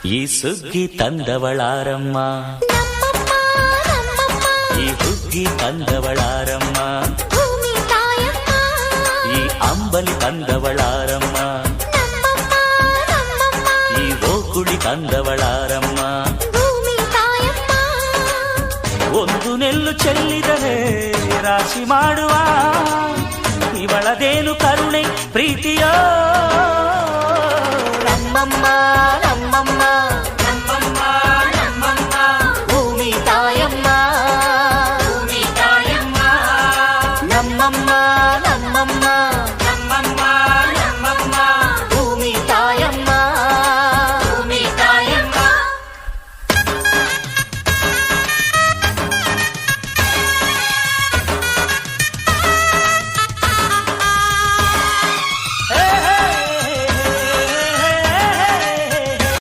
ಈ ಸುಗ್ಗಿ ತಂದವಳಾರಮ್ಮ, ಈ ಹುಗ್ಗಿ ತಂದವಳಾರಮ್ಮ, ಈ ಅಂಬಲಿ ತಂದವಳಾರಮ್ಮ, ಈ ಓಕುಳಿ ತಂದವಳಾರಮ್ಮ. ಒಂದು ನೆಲ್ಲು ಚೆಲ್ಲಿದರೆ ರಾಶಿ ಮಾಡುವ ಇವಳದೇನು ಕರುಣೆ ಪ್ರೀತಿಯೋ ನಮ್ಮಮ್ಮ.